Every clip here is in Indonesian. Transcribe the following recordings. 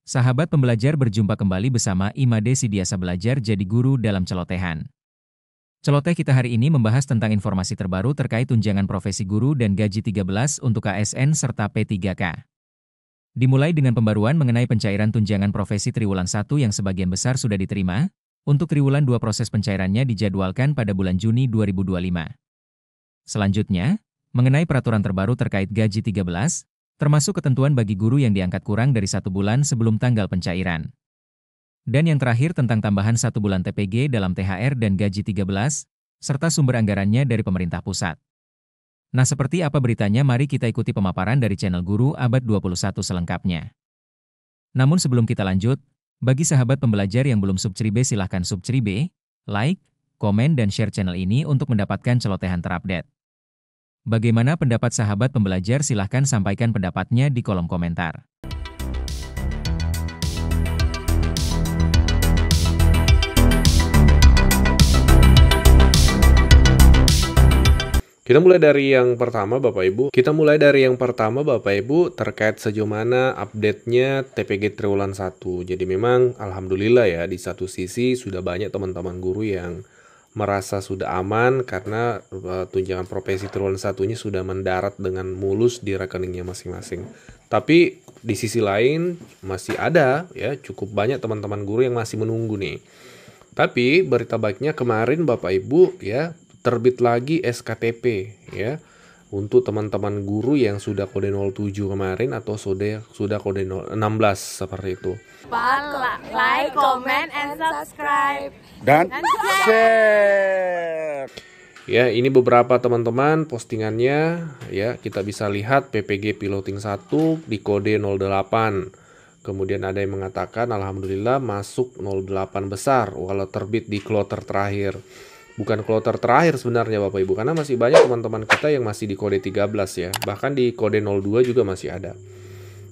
Sahabat pembelajar berjumpa kembali bersama Imade Sidiasa Belajar Jadi Guru dalam Celotehan. Celoteh kita hari ini membahas tentang informasi terbaru terkait tunjangan profesi guru dan gaji 13 untuk ASN serta P3K. Dimulai dengan pembaruan mengenai pencairan tunjangan profesi Triwulan 1 yang sebagian besar sudah diterima, untuk Triwulan 2 proses pencairannya dijadwalkan pada bulan Juni 2025. Selanjutnya, mengenai peraturan terbaru terkait gaji 13, termasuk ketentuan bagi guru yang diangkat kurang dari 1 bulan sebelum tanggal pencairan. Dan yang terakhir tentang tambahan 1 bulan TPG dalam THR dan gaji 13, serta sumber anggarannya dari pemerintah pusat. Nah, seperti apa beritanya? Mari kita ikuti pemaparan dari channel Guru Abad 21 selengkapnya. Namun sebelum kita lanjut, bagi sahabat pembelajar yang belum subscribe silahkan subscribe, like, komen dan share channel ini untuk mendapatkan celotehan terupdate. Bagaimana pendapat sahabat pembelajar? Silahkan sampaikan pendapatnya di kolom komentar. Kita mulai dari yang pertama Bapak Ibu. Terkait sejauh mana update-nya TPG Triwulan 1. Jadi memang alhamdulillah ya, di satu sisi sudah banyak teman-teman guru yang merasa sudah aman karena tunjangan profesi Triwulan 1-nya sudah mendarat dengan mulus di rekeningnya masing-masing. Tapi di sisi lain masih ada ya cukup banyak teman-teman guru yang masih menunggu nih. Tapi berita baiknya kemarin Bapak Ibu ya terbit lagi SKTP ya untuk teman-teman guru yang sudah kode 07 kemarin atau sudah kode 16 seperti itu. Like, comment, and subscribe dan share. Ya, ini beberapa teman-teman postingannya ya, kita bisa lihat PPG Piloting 1 di kode 08. Kemudian ada yang mengatakan alhamdulillah masuk 08 besar walau terbit di kloter terakhir. Bukan kloter terakhir sebenarnya Bapak Ibu, karena masih banyak teman-teman kita yang masih di kode 13 ya. Bahkan di kode 02 juga masih ada.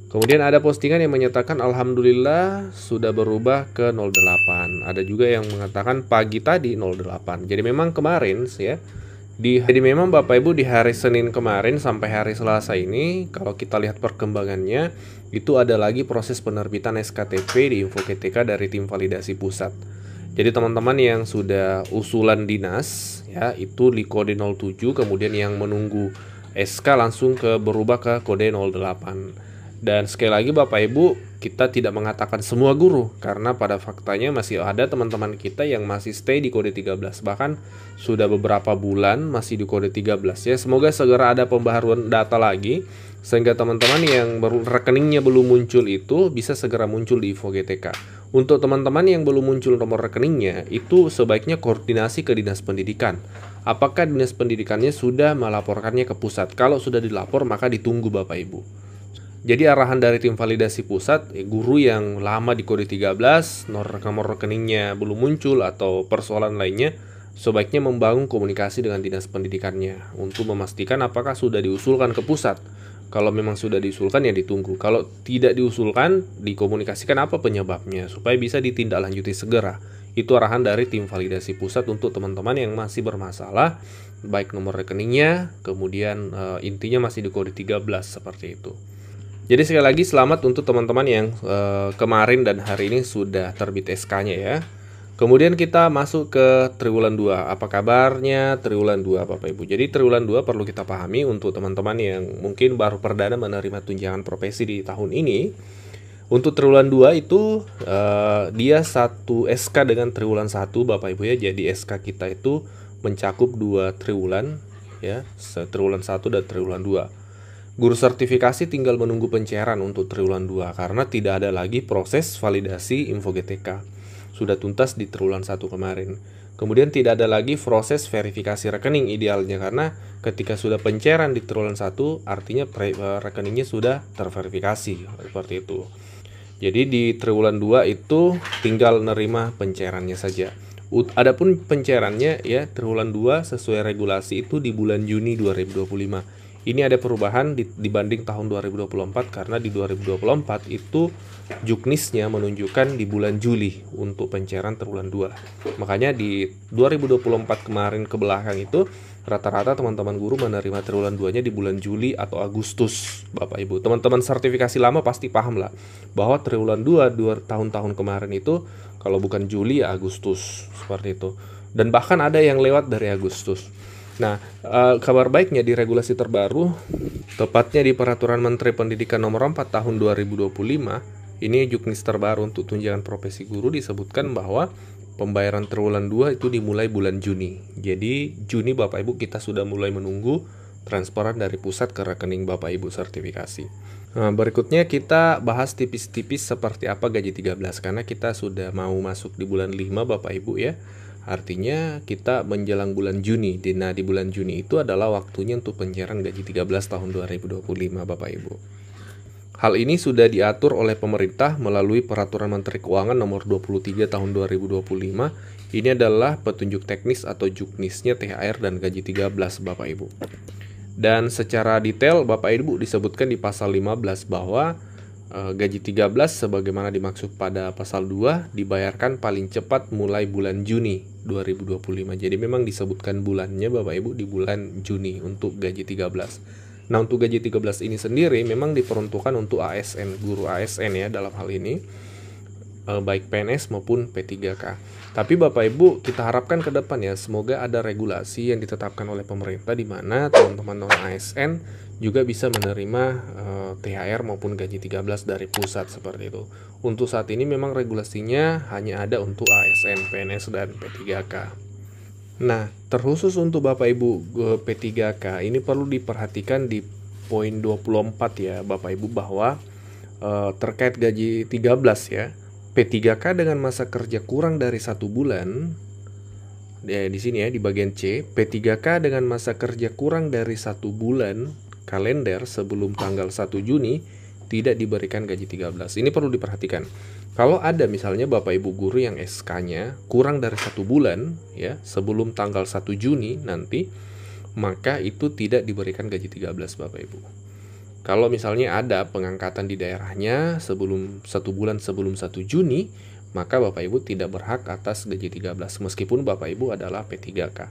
Kemudian ada postingan yang menyatakan alhamdulillah sudah berubah ke 08. Ada juga yang mengatakan pagi tadi 08. Jadi memang kemarin ya. Jadi memang Bapak Ibu di hari Senin kemarin sampai hari Selasa ini kalau kita lihat perkembangannya itu ada lagi proses penerbitan SKTP di Info KTK dari tim validasi pusat. Jadi teman-teman yang sudah usulan dinas ya itu di kode 07, kemudian yang menunggu SK langsung berubah ke kode 08. Dan sekali lagi Bapak Ibu, kita tidak mengatakan semua guru karena pada faktanya masih ada teman-teman kita yang masih stay di kode 13, bahkan sudah beberapa bulan masih di kode 13 ya. Semoga segera ada pembaharuan data lagi sehingga teman-teman yang rekeningnya belum muncul itu bisa segera muncul di Info GTK. Untuk teman-teman yang belum muncul nomor rekeningnya, itu sebaiknya koordinasi ke Dinas Pendidikan. Apakah Dinas Pendidikannya sudah melaporkannya ke pusat? Kalau sudah dilapor, maka ditunggu Bapak Ibu. Jadi arahan dari tim validasi pusat, guru yang lama di kode 13, nomor rekeningnya belum muncul atau persoalan lainnya, sebaiknya membangun komunikasi dengan Dinas Pendidikannya untuk memastikan apakah sudah diusulkan ke pusat. Kalau memang sudah diusulkan ya ditunggu. Kalau tidak diusulkan, dikomunikasikan apa penyebabnya supaya bisa ditindaklanjuti segera. Itu arahan dari tim validasi pusat untuk teman-teman yang masih bermasalah, baik nomor rekeningnya, kemudian intinya masih di kode 13 seperti itu. Jadi sekali lagi selamat untuk teman-teman yang kemarin dan hari ini sudah terbit SK-nya ya. Kemudian kita masuk ke Triwulan 2. Apa kabarnya Triwulan 2 Bapak Ibu? Jadi Triwulan 2 perlu kita pahami untuk teman-teman yang mungkin baru perdana menerima tunjangan profesi di tahun ini. Untuk Triwulan 2 itu dia satu SK dengan Triwulan 1 Bapak Ibu ya. Jadi SK kita itu mencakup 2 triwulan ya, Triwulan 1 dan Triwulan 2. Guru sertifikasi tinggal menunggu pencairan untuk Triwulan 2 karena tidak ada lagi proses validasi Info GTK. Sudah tuntas di Triwulan 1 kemarin. Kemudian tidak ada lagi proses verifikasi rekening idealnya karena ketika sudah pencairan di Triwulan 1 artinya rekeningnya sudah terverifikasi seperti itu. Jadi di Triwulan 2 itu tinggal nerima pencairannya saja. Adapun pencairannya ya Triwulan 2 sesuai regulasi itu di bulan Juni 2025. Ini ada perubahan dibanding tahun 2024 karena di 2024 itu juknisnya menunjukkan di bulan Juli untuk pencairan Triwulan 2. Makanya di 2024 kemarin ke belakang itu Rata-rata teman-teman guru menerima triwulan 2-nya di bulan Juli atau Agustus, Bapak Ibu. Teman-teman sertifikasi lama pasti paham lah bahwa triwulan 2 tahun-tahun kemarin itu kalau bukan Juli ya Agustus, seperti itu. Dan bahkan ada yang lewat dari Agustus. Nah, kabar baiknya di regulasi terbaru, tepatnya di Peraturan Menteri Pendidikan Nomor 4 Tahun 2025, ini juknis terbaru untuk tunjangan profesi guru, disebutkan bahwa pembayaran triwulan 2 itu dimulai bulan Juni. Jadi Juni Bapak Ibu kita sudah mulai menunggu transferan dari pusat ke rekening Bapak Ibu sertifikasi. Nah, berikutnya kita bahas tipis-tipis seperti apa gaji 13 karena kita sudah mau masuk di bulan 5 Bapak Ibu ya. Artinya kita menjelang bulan Juni. Nah, di bulan Juni itu adalah waktunya untuk pencairan gaji 13 tahun 2025 Bapak Ibu. Hal ini sudah diatur oleh pemerintah melalui Peraturan Menteri Keuangan Nomor 23 Tahun 2025. Ini adalah petunjuk teknis atau juknisnya THR dan gaji 13 Bapak Ibu. Dan secara detail Bapak Ibu disebutkan di pasal 15 bahwa gaji 13 sebagaimana dimaksud pada pasal 2 dibayarkan paling cepat mulai bulan Juni 2025. Jadi memang disebutkan bulannya Bapak Ibu di bulan Juni untuk gaji 13. Nah, untuk gaji 13 ini sendiri memang diperuntukkan untuk ASN, guru ASN ya dalam hal ini, baik PNS maupun P3K. Tapi Bapak Ibu kita harapkan ke depan ya, semoga ada regulasi yang ditetapkan oleh pemerintah di mana teman-teman non ASN juga bisa menerima THR maupun gaji 13 dari pusat seperti itu. Untuk saat ini memang regulasinya hanya ada untuk ASN, PNS, dan P3K. Nah, terkhusus untuk Bapak Ibu P3K ini perlu diperhatikan di poin 24 ya Bapak Ibu bahwa terkait gaji 13 ya, P3K dengan masa kerja kurang dari 1 bulan ya, di sini ya di bagian C, P3K dengan masa kerja kurang dari 1 bulan kalender sebelum tanggal 1 Juni tidak diberikan gaji 13. Ini perlu diperhatikan. Kalau ada misalnya Bapak Ibu guru yang SK-nya kurang dari 1 bulan ya sebelum tanggal 1 Juni nanti, maka itu tidak diberikan gaji 13 Bapak Ibu. Kalau misalnya ada pengangkatan di daerahnya sebelum 1 bulan sebelum 1 Juni, maka Bapak Ibu tidak berhak atas gaji 13 meskipun Bapak Ibu adalah P3K.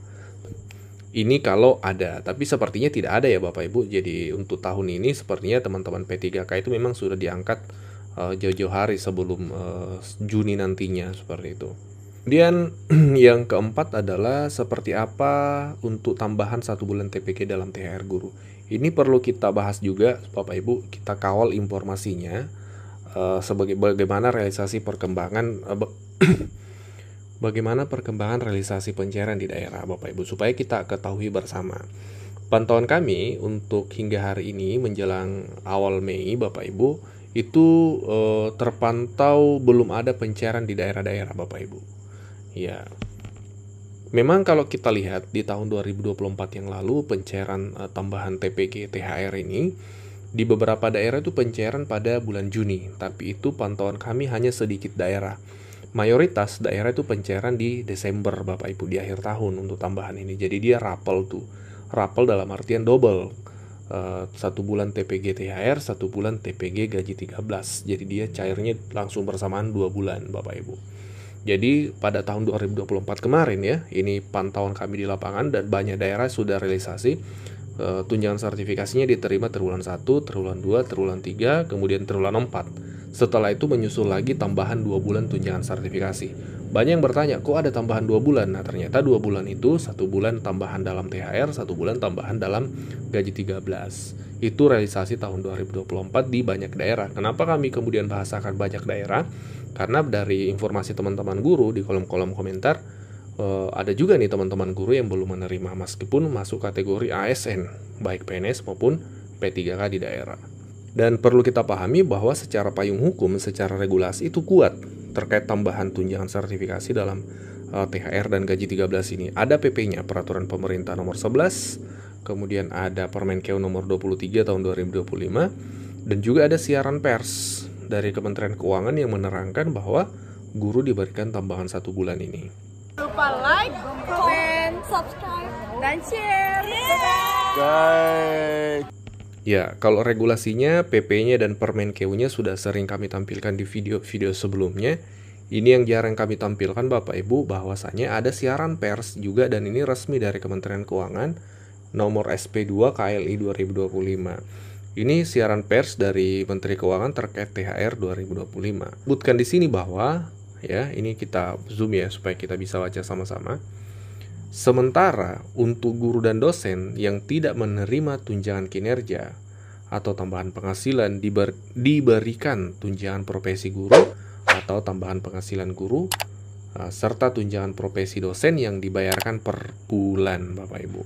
Ini kalau ada, tapi sepertinya tidak ada ya Bapak Ibu. Jadi untuk tahun ini sepertinya teman-teman P3K itu memang sudah diangkat jauh-jauh hari sebelum Juni nantinya seperti itu. Kemudian yang keempat adalah seperti apa untuk tambahan 1 bulan TPG dalam THR guru. Ini perlu kita bahas juga Bapak Ibu, kita kawal informasinya sebagai bagaimana realisasi perkembangan bagaimana perkembangan realisasi pencairan di daerah Bapak Ibu supaya kita ketahui bersama. Pantauan kami untuk hingga hari ini menjelang awal Mei Bapak Ibu itu terpantau belum ada pencairan di daerah-daerah Bapak Ibu. Ya. Memang kalau kita lihat di tahun 2024 yang lalu pencairan tambahan TPG THR ini di beberapa daerah itu pencairan pada bulan Juni, tapi itu pantauan kami hanya sedikit daerah. Mayoritas daerah itu pencairan di Desember Bapak Ibu di akhir tahun untuk tambahan ini. Jadi dia rapel tuh. Rapel dalam artian double. 1 bulan TPG THR, 1 bulan TPG gaji 13. Jadi dia cairnya langsung bersamaan 2 bulan Bapak Ibu. Jadi pada tahun 2024 kemarin ya, ini pantauan kami di lapangan dan banyak daerah sudah realisasi tunjangan sertifikasinya diterima triwulan 1, triwulan 2, triwulan 3, kemudian triwulan 4. Setelah itu menyusul lagi tambahan 2 bulan tunjangan sertifikasi. Banyak yang bertanya, kok ada tambahan 2 bulan? Nah, ternyata 2 bulan itu 1 bulan tambahan dalam THR, 1 bulan tambahan dalam gaji 13. Itu realisasi tahun 2024 di banyak daerah. Kenapa kami kemudian bahasakan banyak daerah? Karena dari informasi teman-teman guru di kolom-kolom komentar, ada juga nih teman-teman guru yang belum menerima meskipun masuk kategori ASN, baik PNS maupun P3K di daerah. Dan perlu kita pahami bahwa secara payung hukum, secara regulasi itu kuat terkait tambahan tunjangan sertifikasi dalam THR dan gaji 13 ini. Ada PP-nya, Peraturan Pemerintah Nomor 11, kemudian ada Permenkeu Nomor 23 Tahun 2025, dan juga ada siaran pers dari Kementerian Keuangan yang menerangkan bahwa guru diberikan tambahan 1 bulan ini. Jangan lupa like, comment, subscribe, dan share. Guys. Ya, kalau regulasinya, PP-nya dan Permenkeu-nya sudah sering kami tampilkan di video-video sebelumnya. Ini yang jarang kami tampilkan Bapak Ibu, bahwasanya ada siaran pers juga, dan ini resmi dari Kementerian Keuangan, nomor SP2 KLI 2025. Ini siaran pers dari Menteri Keuangan terkait THR 2025. Sebutkan di sini bahwa, ya, ini kita zoom ya supaya kita bisa baca sama-sama. Sementara untuk guru dan dosen yang tidak menerima tunjangan kinerja atau tambahan penghasilan diberikan tunjangan profesi guru atau tambahan penghasilan guru serta tunjangan profesi dosen yang dibayarkan per bulan Bapak Ibu.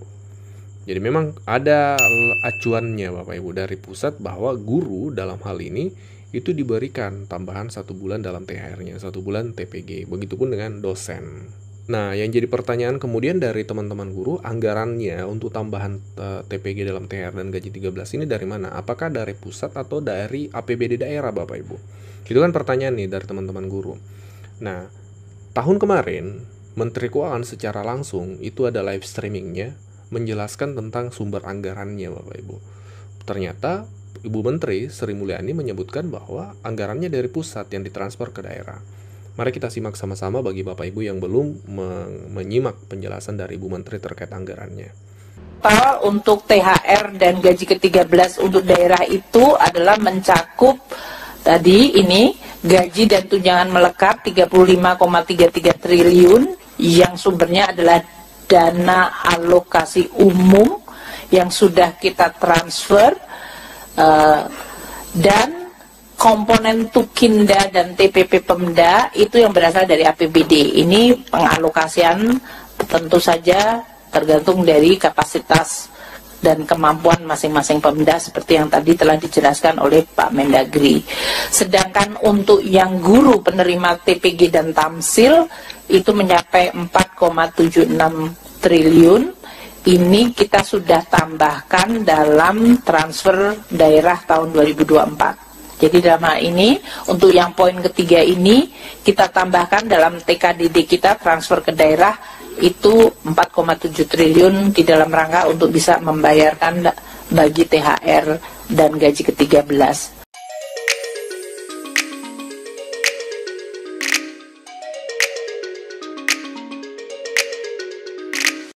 Jadi memang ada acuannya Bapak Ibu dari pusat bahwa guru dalam hal ini itu diberikan tambahan 1 bulan dalam THR-nya, 1 bulan TPG. Begitupun dengan dosen. Nah, yang jadi pertanyaan kemudian dari teman-teman guru, anggarannya untuk tambahan TPG dalam THR dan gaji 13 ini dari mana? Apakah dari pusat atau dari APBD daerah Bapak Ibu? Itu kan pertanyaan nih dari teman-teman guru. Nah, tahun kemarin Menteri Keuangan secara langsung itu ada live streamingnya menjelaskan tentang sumber anggarannya Bapak Ibu. Ternyata Ibu Menteri Sri Mulyani menyebutkan bahwa anggarannya dari pusat yang ditransfer ke daerah. Mari kita simak sama-sama bagi Bapak Ibu yang belum menyimak penjelasan dari Ibu Menteri terkait anggarannya. Untuk THR dan gaji ke-13 untuk daerah itu adalah mencakup tadi ini gaji dan tunjangan melekat 35,33 triliun yang sumbernya adalah dana alokasi umum yang sudah kita transfer dan komponen Tukinda dan TPP Pemda itu yang berasal dari APBD. Ini pengalokasian tentu saja tergantung dari kapasitas dan kemampuan masing-masing Pemda seperti yang tadi telah dijelaskan oleh Pak Mendagri. Sedangkan untuk yang guru penerima TPG dan Tamsil itu mencapai 4,76 triliun. Ini kita sudah tambahkan dalam transfer daerah tahun 2024. Jadi dalam hal ini, untuk yang poin ketiga ini, kita tambahkan dalam TKDD kita transfer ke daerah itu 4,7 triliun di dalam rangka untuk bisa membayarkan bagi THR dan gaji ke-13.